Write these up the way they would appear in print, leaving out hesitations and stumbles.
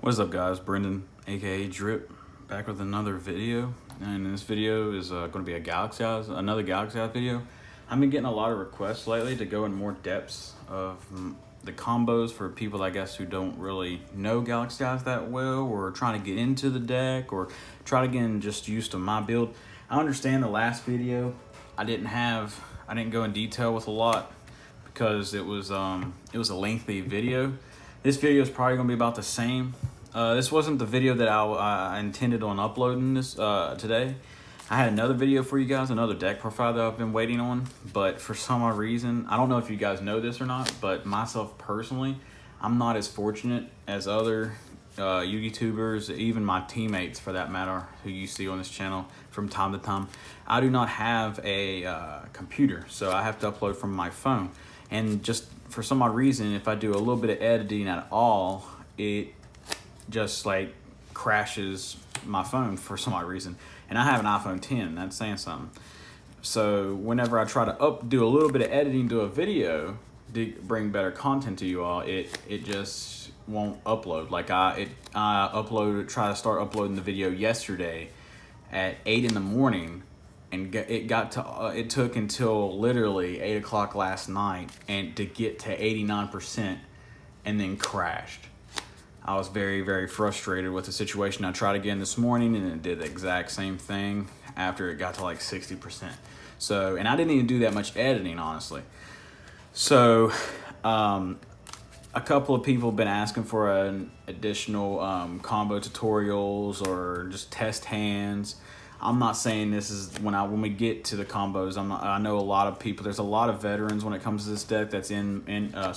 What's up, guys? Brendan, aka Drip, back with another video. And this video is going to be another Galaxy Eyes video. I've been getting a lot of requests lately to go in more depths of the combos for people, I guess, who don't really know Galaxy Eyes that well, or trying to get into the deck, or try to get just used to my build. I understand the last video I didn't go in detail with a lot because it was a lengthy video. This video is probably going to be about the same. This wasn't the video that I intended on uploading this today. I had another video for you guys, another deck profile that I've been waiting on, but for some odd reason, I don't know if you guys know this or not, but myself personally, I'm not as fortunate as other YouTubers, even my teammates for that matter, who you see on this channel from time to time. I do not have a computer, so I have to upload from my phone. And just for some odd reason, if I do a little bit of editing at all, it just like crashes my phone for some odd reason. And I have an iPhone 10, that's saying something. So whenever I try to do a little bit of editing to a video to bring better content to you all, it just won't upload. Like I tried to start uploading the video yesterday at 8 in the morning, and it took until literally 8 o'clock last night and to get to 89%, and then crashed. I was very, very frustrated with the situation. I tried again this morning and it did the exact same thing after it got to like 60%. So, and I didn't even do that much editing, honestly. So, a couple of people have been asking for an additional combo tutorials or just test hands. I'm not saying this is when we get to the combos. I know a lot of people. There's a lot of veterans when it comes to this deck that's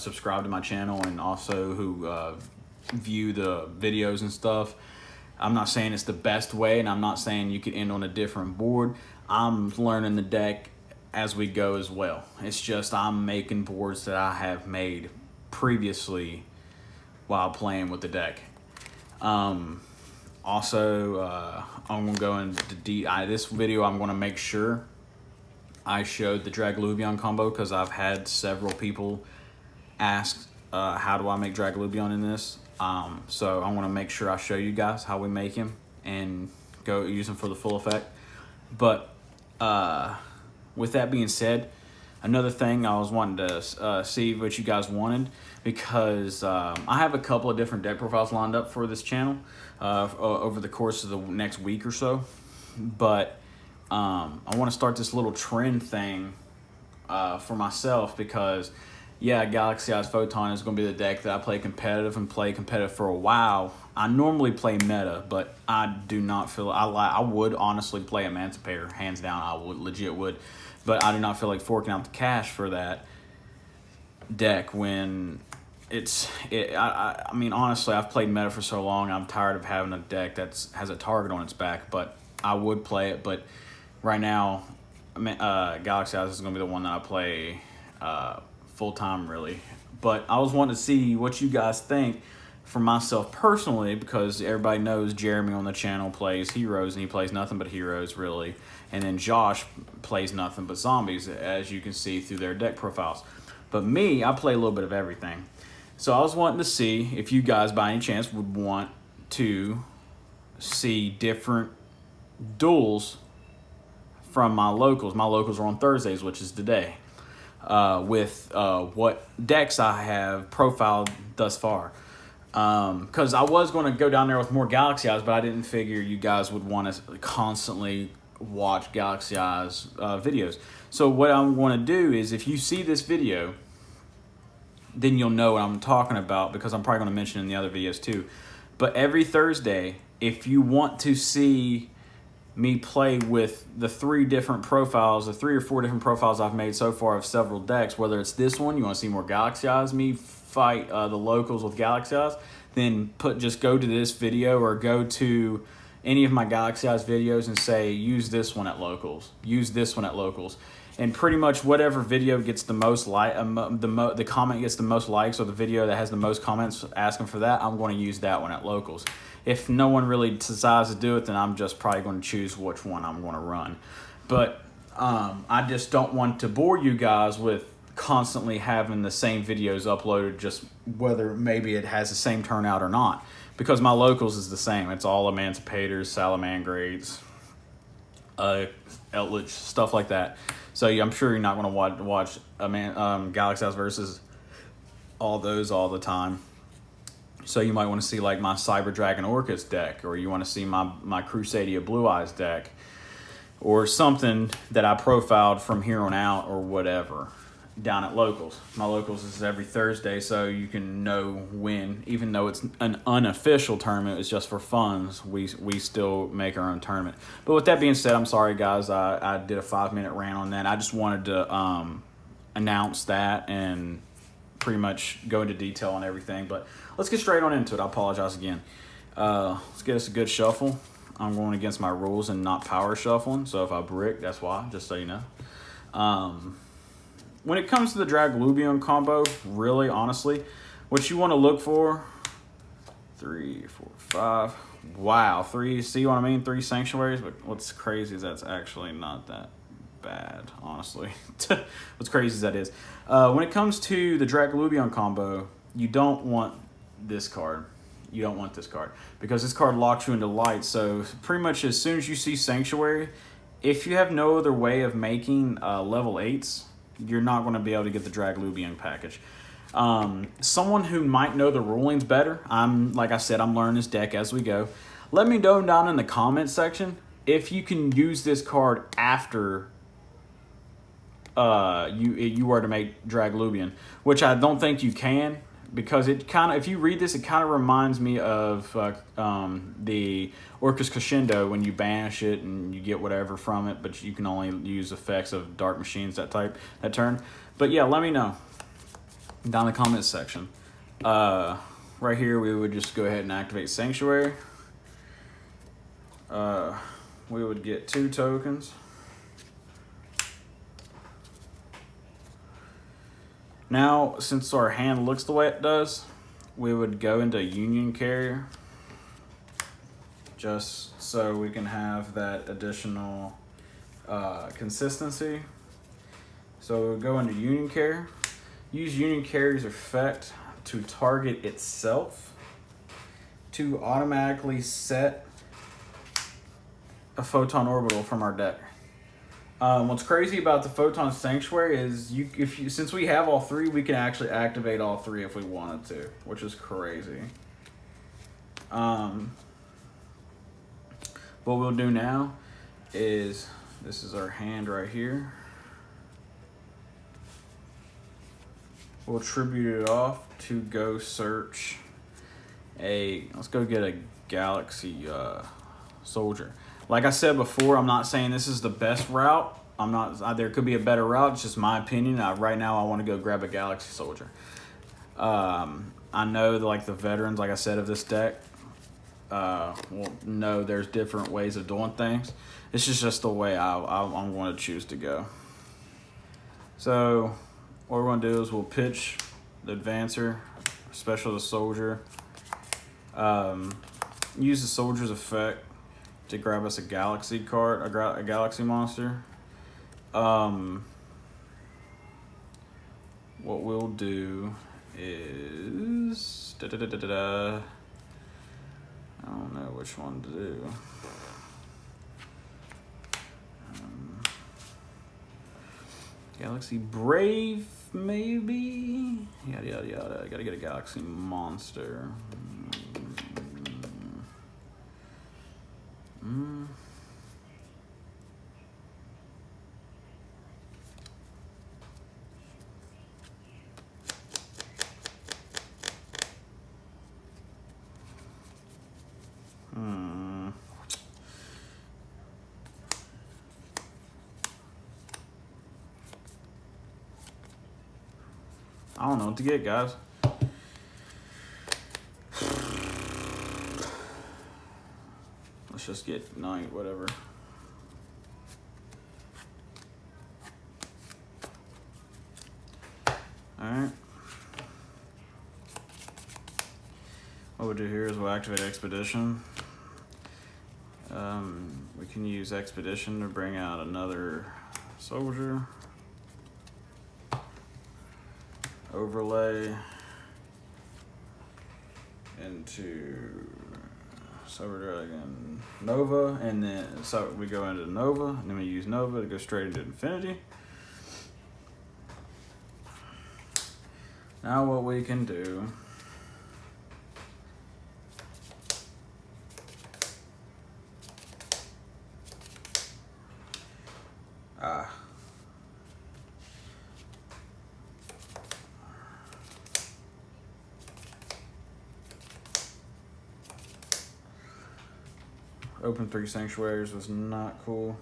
subscribed to my channel and also who view the videos and stuff. I'm not saying it's the best way, and I'm not saying you could end on a different board. I'm learning the deck as we go as well. It's just I'm making boards that I have made previously while playing with the deck. Also, I'm gonna go into this video. I'm gonna make sure I showed the draglubion combo because I've had several people ask how do I make draglubion in this. So I want to make sure I show you guys how we make him and go use him for the full effect. But with that being said, another thing I was wanting to see what you guys wanted, because I have a couple of different deck profiles lined up for this channel over the course of the next week or so. But I want to start this little trend thing for myself, because yeah, Galaxy Eyes Photon is going to be the deck that I play competitive for a while. I normally play meta, but I do not feel I would honestly play Emancipator, hands down. I would, but I do not feel like forking out the cash for that deck when I mean, honestly, I've played meta for so long. I'm tired of having a deck that has a target on its back, but I would play it. But right now, Galaxy Eyes is going to be the one that I play full time, really. But I was wanting to see what you guys think for myself personally, because everybody knows Jeremy on the channel plays heroes, and he plays nothing but heroes, really. And then Josh plays nothing but zombies, as you can see through their deck profiles. But me, I play a little bit of everything. So I was wanting to see if you guys by any chance would want to see different duels from my locals. My locals are on Thursdays, which is today. With what decks I have profiled thus far. Because I was going to go down there with more Galaxy Eyes, but I didn't figure you guys would want to constantly watch Galaxy Eyes videos. So what I'm going to do is, if you see this video, then you'll know what I'm talking about, because I'm probably going to mention it in the other videos too. But every Thursday, if you want to see me play with the three or four different profiles I've made so far of several decks, whether it's this one, you want to see more Galaxy Eyes, me fight the locals with Galaxy Eyes, then just go to this video or go to any of my Galaxy Eyes videos and say, use this one at locals, and pretty much whatever video gets the most the comment gets the most likes, or the video that has the most comments asking for that, I'm going to use that one at locals. If no one really decides to do it, then I'm just probably going to choose which one I'm going to run. But I just don't want to bore you guys with constantly having the same videos uploaded, just whether maybe it has the same turnout or not. Because my locals is the same. It's all emancipators, salamangreats, Eldritch, stuff like that. So yeah, I'm sure you're not going to watch Galaxy House versus all those all the time. So you might want to see like my Cyber Dragon Orcus deck, or you want to see my Crusadia Blue Eyes deck, or something that I profiled from here on out, or whatever, down at locals. My locals is every Thursday, so you can know when, even though it's an unofficial tournament, it's just for funds, we still make our own tournament. But with that being said, I'm sorry guys, I did a 5-minute rant on that. I just wanted to announce that and pretty much go into detail on everything. But let's get straight on into it. I apologize again. Let's get us a good shuffle. I'm going against my rules and not power shuffling, so if I brick, that's why, just so you know. When it comes to the draglubion combo, really, honestly, what you want to look for, 3, 4, 5, wow, 3, see what I mean? 3 sanctuaries, but what's crazy is that's actually not that bad, honestly. What's crazy as that is. When it comes to the draglubion combo, you don't want this card. You don't want this card because this card locks you into light. So pretty much as soon as you see Sanctuary, if you have no other way of making level 8s, you're not going to be able to get the draglubion package. Someone who might know the rulings better, like I said, I'm learning this deck as we go. Let me know down in the comments section if you can use this card after you were to make draglubion, which I don't think you can. Because it kind of, if you read this, it kind of reminds me of the Orcus Crescendo when you banish it and you get whatever from it, but you can only use effects of Dark Machines that turn. But yeah, let me know down in the comments section. Right here, we would just go ahead and activate Sanctuary. We would get 2 tokens. Now, since our hand looks the way it does, we would go into Union Carrier just so we can have that additional consistency. So we'll go into Union Carrier, use Union Carrier's effect to target itself to automatically set a photon orbital from our deck. What's crazy about the Photon Sanctuary is since we have all 3, we can actually activate all 3 if we wanted to, which is crazy. What we'll do now is, this is our hand right here. We'll tribute it off to go search let's go get a Galaxy Soldier. Like I said before, I'm not saying this is the best route. There could be a better route. It's just my opinion. Right now, I want to go grab a Galaxy Soldier. I know like the veterans, like I said, of this deck, will know there's different ways of doing things. This is just the way I'm going to choose to go. So what we're going to do is we'll pitch the Advancer, special the Soldier, use the Soldier's effect to grab us a Galaxy card, a Galaxy monster. What we'll do is I don't know which one to do. Galaxy Brave, maybe. Yada yada yada. I gotta get a Galaxy monster. I don't know what to get, guys. Let's just get Knight, whatever. Alright. What we'll do here is we'll activate Expedition. We can use Expedition to bring out another soldier. overlay into Silver Dragon Nova, and then so we go into Nova, and then we use Nova to go straight into Infinity. Now what we can do open 3 sanctuaries was not cool.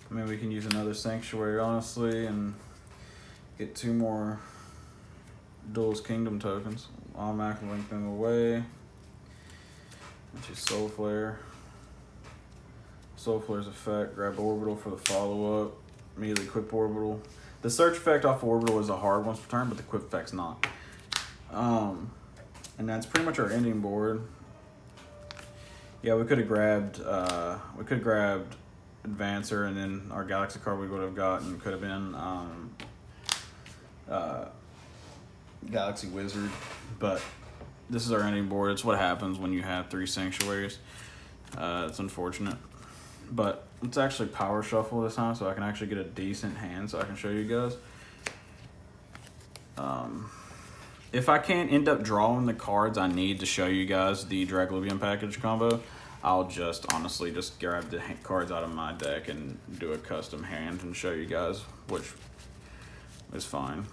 I mean, we can use another sanctuary, honestly, and get 2 more Duel's Kingdom tokens. Automatically link them away. Which is Soul Flare. Soul Flare's effect, grab Orbital for the follow-up. Immediately equip Orbital. The search effect off Orbital is a hard one per turn, but the equip effect's not. And that's pretty much our ending board. Yeah, we could have grabbed Advancer, and then our Galaxy card we would have gotten could have been Galaxy Wizard, but this is our ending board. It's what happens when you have 3 sanctuaries. It's unfortunate, but let's actually power shuffle this time so I can actually get a decent hand so I can show you guys. If I can't end up drawing the cards I need to show you guys the Draglubion package combo, I'll just honestly just grab the cards out of my deck and do a custom hand and show you guys, which is fine.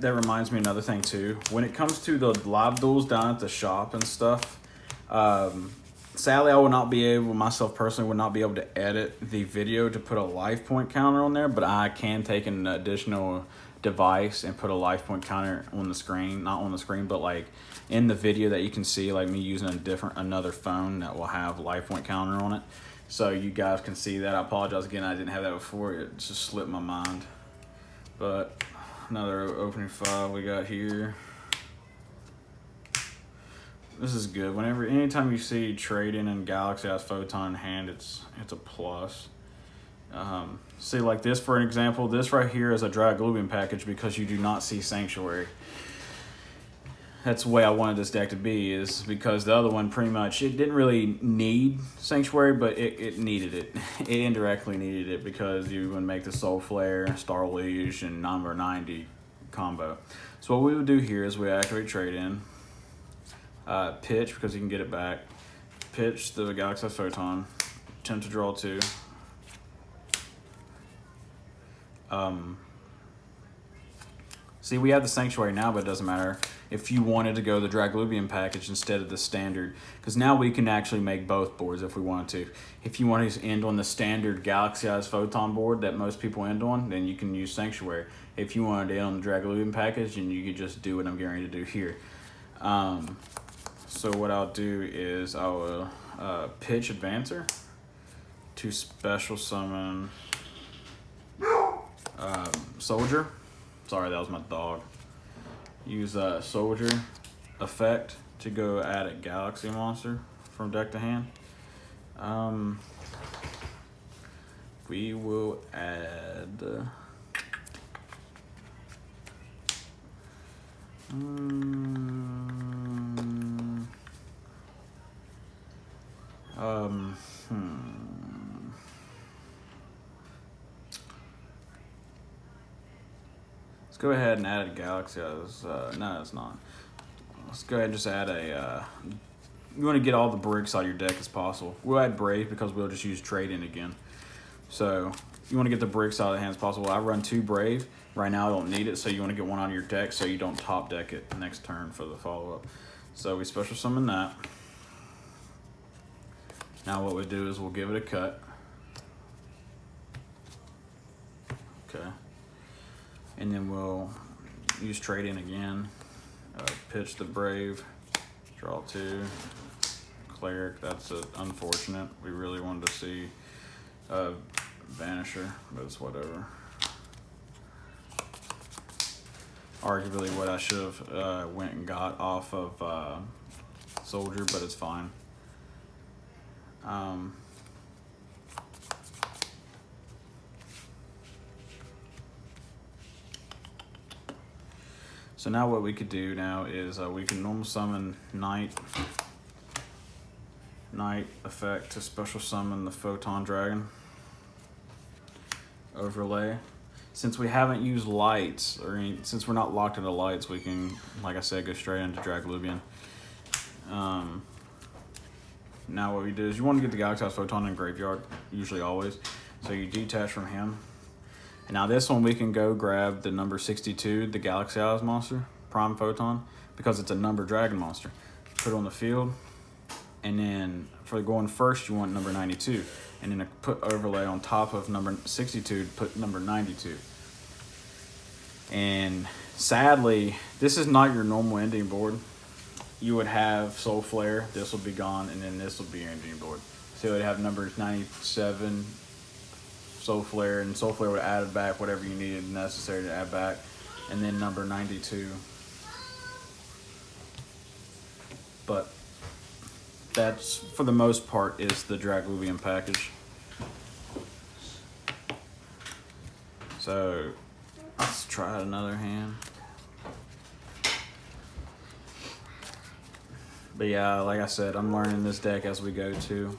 That reminds me another thing too. When it comes to the live duels down at the shop and stuff, sadly I will not be able, myself personally, would not be able to edit the video to put a life point counter on there, but I can take an additional device and put a life point counter on the screen, not on the screen, but like in the video that you can see, like me using another phone that will have life point counter on it. So you guys can see that. I apologize again, I didn't have that before. It just slipped my mind. But another opening file we got here. This is good. Anytime you see Trading and Galaxy has Photon in hand, it's a plus. See, like this for an example, this right here is a Draglubion package because you do not see Sanctuary. That's the way I wanted this deck to be, is because the other one pretty much, it didn't really need Sanctuary, but it needed it. It indirectly needed it because you would make the Soul Flare, Star Liege, and number 90 combo. So what we would do here is we activate Trade-In, pitch because you can get it back, pitch the Galaxy Photon, attempt to draw 2. See, we have the Sanctuary now, but it doesn't matter if you wanted to go the Draglubion package instead of the standard, because now we can actually make both boards if we wanted to. If you want to end on the standard Galaxy Eyes Photon board that most people end on, then you can use Sanctuary. If you wanted to end on the Draglubion package, then you could just do what I'm getting ready to do here. So what I'll do is I'll pitch Advancer to special summon Soldier. Sorry, that was my dog. Use Soldier effect to go add a Galaxy monster from deck to hand. We will add let's go ahead and add a Galaxy. No, it's not. Let's go ahead and just add a. You want to get all the bricks out of your deck as possible. We'll add Brave because we'll just use Trade-In again. So you want to get the bricks out of the hand as possible. I run 2 Brave. Right now I don't need it, so you want to get 1 out of your deck so you don't top deck it next turn for the follow-up. So we special summon that. Now what we do is we'll give it a cut. Okay. And then we'll use Trade-In again. Pitch the Brave. Draw 2. Cleric, that's unfortunate. We really wanted to see Vanisher, but it's whatever. Arguably what I should have went and got off of Soldier, but it's fine. So now what we could do now is we can normal summon Night effect to special summon the Photon Dragon. Overlay. Since we haven't used lights, since we're not locked into lights, we can, like I said, go straight into draglubion. Now what we do is you want to get the Galaxy Eyes Photon in graveyard, usually always. So you detach from him. And now this one we can go grab the number 62, the Galaxy Eyes monster, Prime Photon, because it's a number dragon monster. Put it on the field, and then for going first you want number 92. And then put overlay on top of number 62 to put number 92. And sadly, this is not your normal ending board. You would have Soul Flare, this will be gone, and then this will be your ending board. So you would have numbers 97, Soul Flare, and Soul Flare would add it back whatever you needed necessary to add back, and then number 92. But that's, for the most part, is the draglubion package. So let's try another hand. But yeah, like I said, I'm learning this deck as we go too.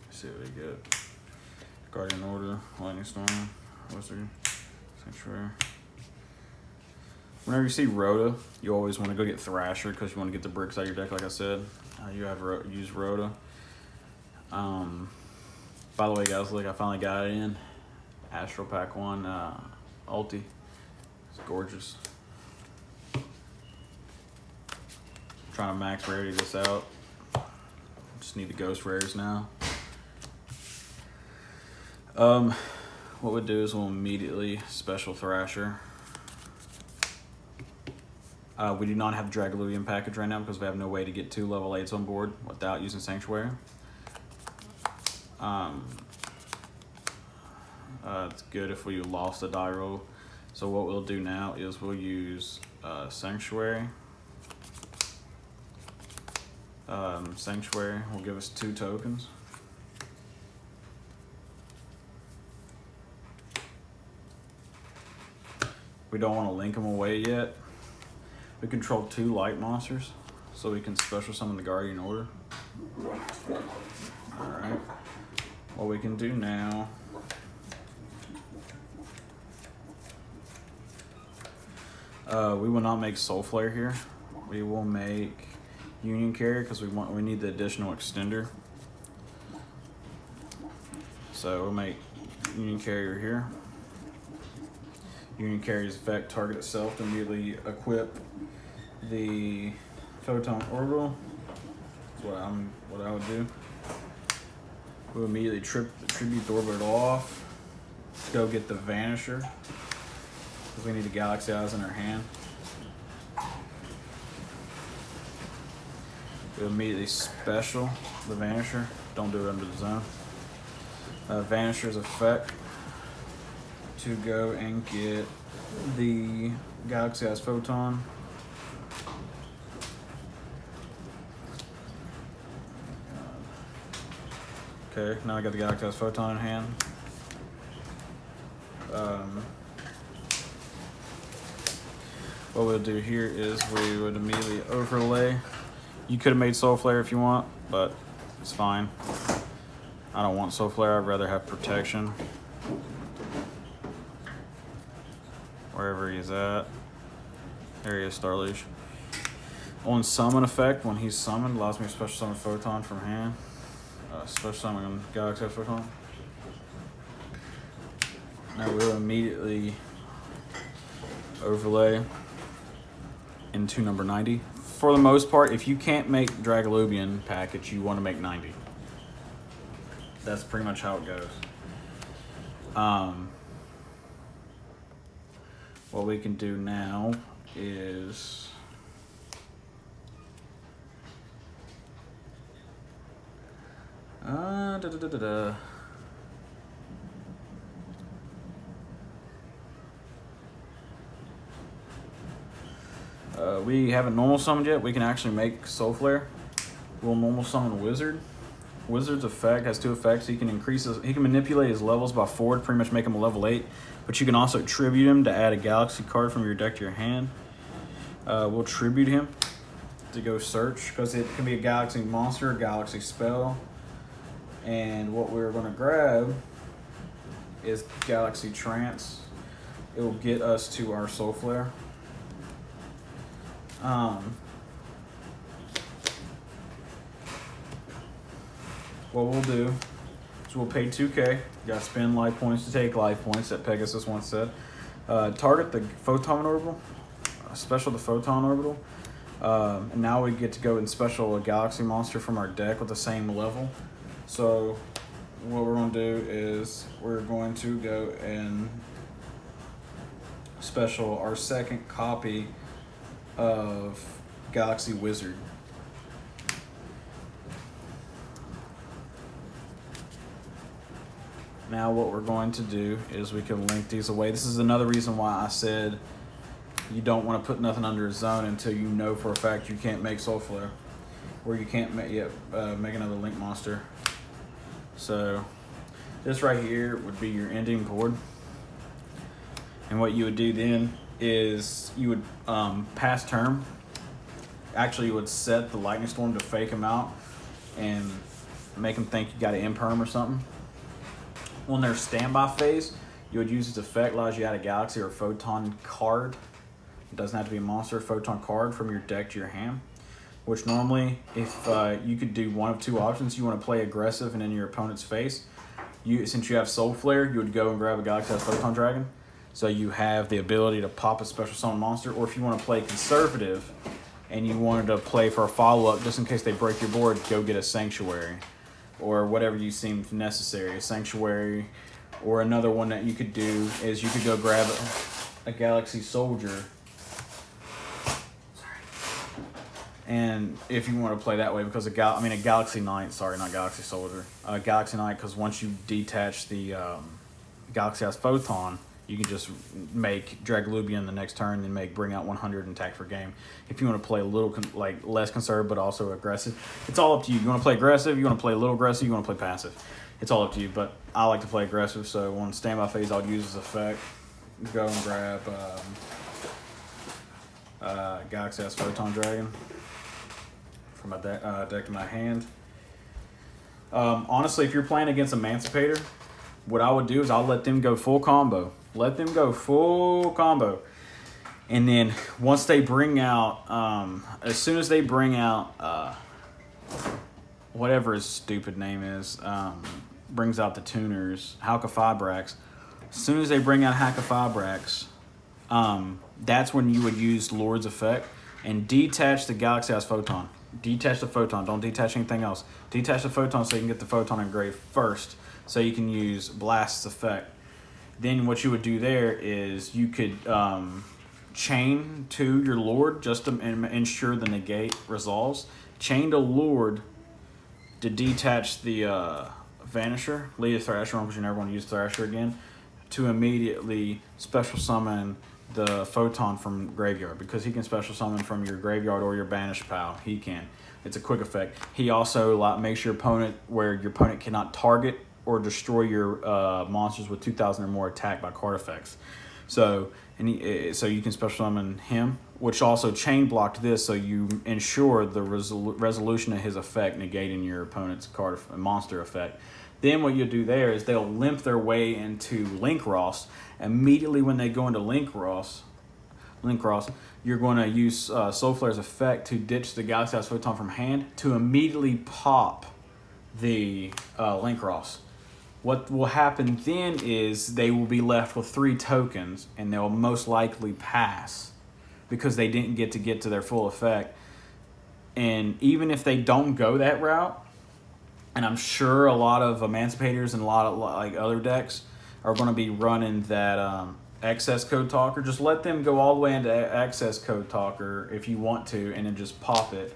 Let's see what we get. Guardian Order, Lightning Storm, Wizard, Sanctuary. Whenever you see Rhoda, you always want to go get Thrasher because you want to get the bricks out of your deck, like I said. You have use Rhoda. By the way, guys, look, I finally got it in. Astral Pack 1 ulti. It's gorgeous. Trying to max rarity this out. Just need the ghost rares now. What we'll do is we'll immediately special Thrasher. We do not have the Draglubion package right now because we have no way to get 2 level 8s on board without using Sanctuary. It's good if we lost a die roll. So what we'll do now is we'll use Sanctuary. Sanctuary will give us 2 tokens. We don't want to link them away yet. We control 2 light monsters, so we can special summon the Guardian Order. Alright. What we can do now, we will not make Soul Flare here. We will make Union Carrier because we need the additional extender. So we'll make Union Carrier here. Union Carrier's effect target itself to immediately equip the Photon Orbital. That's what I would do. We'll immediately tribute the orbital off. Go get the Vanisher, because we need the Galaxy Eyes in our hand. We'll immediately special the Vanisher. Don't do it under the zone. Vanisher's effect to go and get the Galaxy Eyes Photon. Okay, now I got the Galaxy Eyes Photon in hand. What we'll do here is we would immediately overlay. You could have made Soul Flare if you want, but it's fine. I don't want Soul Flare, I'd rather have protection. Wherever he's at. There he is, Starleash. On summon effect, when he's summoned, allows me to special summon Photon from hand. Special summon Galaxy Photon. Now we'll immediately overlay into number 90. For the most part, if you can't make Draglubion package, you want to make 90. That's pretty much how it goes. what we can do now is we haven't normal summoned yet. We can actually make Soul Flare. We'll normal summon Wizard. Wizard's effect has 2 effects. He can manipulate his levels by 4 to pretty much make him a level 8. But you can also tribute him to add a Galaxy card from your deck to your hand. We'll tribute him to go search because it can be a Galaxy monster, a Galaxy spell. And what we're going to grab is Galaxy Trance. It will get us to our Soul Flare. What we'll do is we'll pay 2K. You gotta spend life points to take life points, that Pegasus once said. Target the Photon Orbital, special the Photon Orbital. And now we get to go and special a Galaxy monster from our deck with the same level. So what we're gonna do is we're going to go and special our second copy of Galaxy Wizard. Now what we're going to do is we can link these away. This is another reason why I said you don't want to put nothing under a zone until you know for a fact you can't make Soul Flare, or you can't make another Link monster. So this right here would be your ending board. And what you would do then is you would pass turn. Actually, you would set the Lightning Storm to fake him out and make him think you got an imperm or something. On their standby phase, you would use its effect, allows you to add a Galaxy or Photon card. It doesn't have to be a monster, Photon card from your deck to your hand. Which normally, if you could do one of 2 options, you want to play aggressive and in your opponent's face. Since you have Soul Flare, you would go and grab a Galaxy that has Photon Dragon. So you have the ability to pop a special summon monster, or if you want to play conservative and you wanted to play for a follow-up just in case they break your board, go get a Sanctuary or whatever you seem necessary, a Sanctuary. Or another one that you could do is you could go grab a Galaxy Soldier. And if you want to play that way, because a Galaxy Knight, sorry, not Galaxy Soldier, Galaxy Knight, because once you detach the Galaxy has Photon, you can just make draglubion the next turn and bring out 100 and attack for game. If you want to play a little less conservative but also aggressive, it's all up to you. You want to play aggressive, you want to play a little aggressive, you want to play passive. It's all up to you, but I like to play aggressive, so on standby phase I'll use this effect. Go and grab Galaxy has Photon Dragon from my deck in my hand. Honestly, if you're playing against Emancipator, what I would do is I'll let them go full combo. Let them go full combo. And then once they bring out, as soon as they bring out whatever his stupid name is, brings out the tuners, Halka-Fibrax. As soon as they bring out Halka-Fibrax, that's when you would use Lord's effect and detach the Galaxy has Photon. Detach the Photon. Don't detach anything else. Detach the Photon so you can get the Photon engraved first, so you can use Blast's effect. Then what you would do there is you could chain to your Lord just to ensure the negate resolves. Chain to Lord to detach the Vanisher. Leave the Thrasher on because you never want to use Thrasher again. To immediately special summon the Photon from Graveyard, because he can special summon from your Graveyard or your Banished pile. He can. It's a quick effect. He also makes your opponent where your opponent cannot target or destroy your monsters with 2,000 or more attack by card effects. So so you can special summon him, which also chain blocked this, so you ensure the resolution of his effect, negating your opponent's card monster effect. Then what you do there is they'll limp their way into Link Ross. Immediately when they go into Link Ross, you're going to use Soul Flare's effect to ditch the Galaxy has Photon from hand to immediately pop the Link Ross. What will happen then is they will be left with 3 tokens, and they'll most likely pass because they didn't get to their full effect. And even if they don't go that route, and I'm sure a lot of Emancipators and a lot of other decks are going to be running that excess code talker, just let them go all the way into excess code talker if you want to, and then just pop it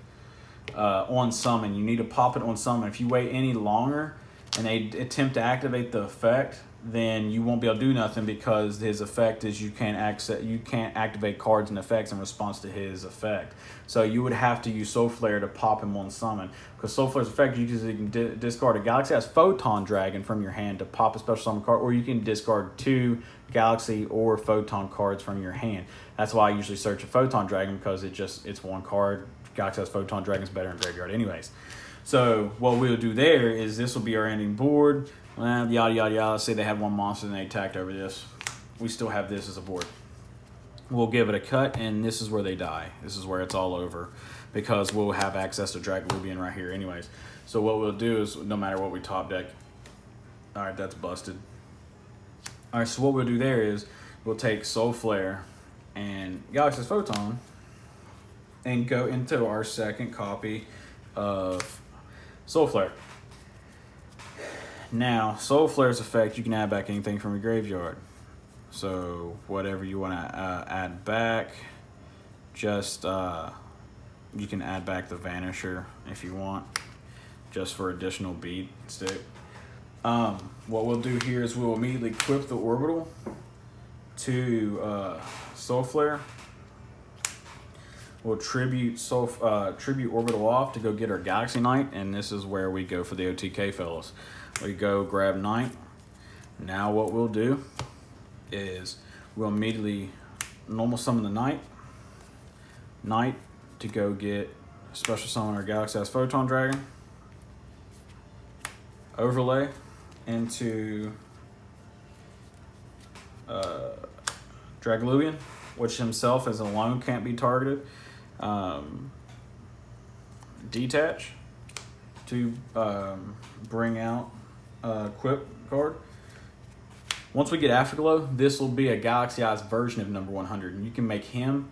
on summon. You need to pop it on summon. If you wait any longer and they attempt to activate the effect, then you won't be able to do nothing, because his effect is you can't activate cards and effects in response to his effect. So you would have to use Soul Flare to pop him on summon, because Soul Flare's effect, you can discard a Galaxy as Photon Dragon from your hand to pop a special summon card, or you can discard 2 Galaxy or Photon cards from your hand. That's why I usually search a Photon Dragon, because it's one card. Galaxy as Photon Dragon is better in graveyard anyways. So what we'll do there is, this will be our ending board. Yada, yada, yada. Let's say they have one monster and they attacked over this. We still have this as a board. We'll give it a cut, and this is where they die. This is where it's all over, because we'll have access to draglubion right here anyways. So what we'll do is, no matter what we top deck... Alright, that's busted. Alright, so what we'll do there is, we'll take Soul Flare and Galaxy's Photon and go into our second copy of Soul Flare. Now, Soul Flare's effect, you can add back anything from your graveyard. So, whatever you want to add back, just, you can add back the Vanisher if you want, just for additional beat stick. What we'll do here is we'll immediately equip the Orbital to Soul Flare. We'll tribute Orbital off to go get our Galaxy Knight, and this is where we go for the OTK fellas. We go grab Knight. Now what we'll do is we'll immediately normal summon the Knight to go get special summon our Galaxy as Photon Dragon. Overlay into Draglubion, which himself as alone can't be targeted. Detach to bring out equip card. Once we get Afterglow, this will be a Galaxy-ized version of number 100, and you can make him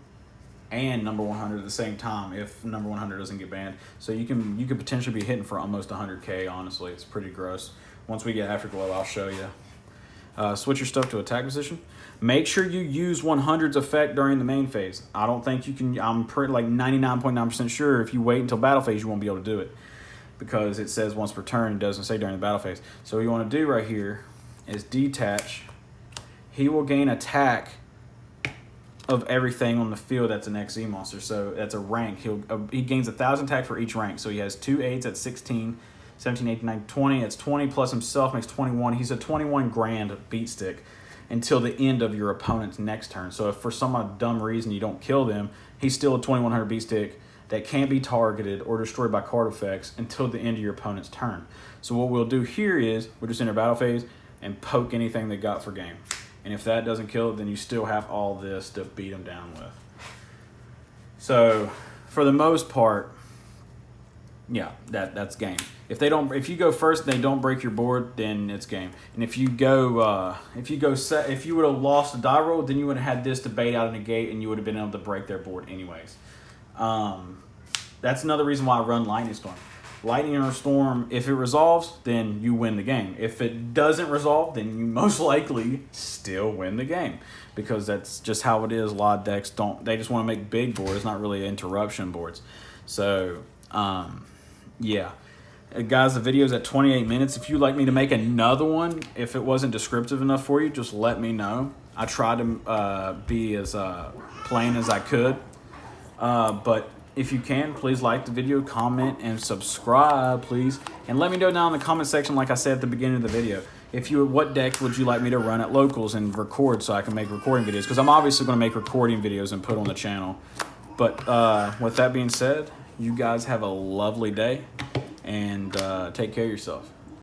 and number 100 at the same time if number 100 doesn't get banned. So you could potentially be hitting for almost 100k. Honestly, it's pretty gross. Once we get Afterglow, I'll show you. Switch your stuff to attack position. Make sure you use 100's effect during the main phase. I don't think you can. I'm pretty like 99.9% sure if you wait until battle phase, you won't be able to do it, because it says once per turn. It doesn't say during the battle phase. So what you want to do right here is detach. He will gain attack of everything on the field that's an XE monster. So that's a rank. He gains 1,000 attack for each rank. So he has 2 8s at 16, 17, 18, 19, 20. It's 20 plus himself makes 21. He's a 21 grand beat stick until the end of your opponent's next turn. So if for some dumb reason you don't kill them, he's still a 2100 beat stick that can't be targeted or destroyed by card effects until the end of your opponent's turn. So what we'll do here is we'll just enter battle phase and poke anything they got for game. And if that doesn't kill it, then you still have all this to beat them down with. So for the most part, yeah, that's game. If you go first and they don't break your board, then it's game. And if you would have lost a die roll, then you would have had this to bait out in the gate, and you would have been able to break their board anyways. That's another reason why I run Lightning Storm. Lightning Storm, if it resolves, then you win the game. If it doesn't resolve, then you most likely still win the game, because that's just how it is. A lot of decks they just want to make big boards, not really interruption boards. So, yeah. Guys, the video's at 28 minutes. If you'd like me to make another one, if it wasn't descriptive enough for you, just let me know. I tried to be as plain as I could. But if you can, please like the video, comment, and subscribe, please. And let me know down in the comment section, like I said at the beginning of the video, what deck would you like me to run at locals and record so I can make recording videos? Because I'm obviously going to make recording videos and put on the channel. But with that being said, you guys have a lovely day, and take care of yourself.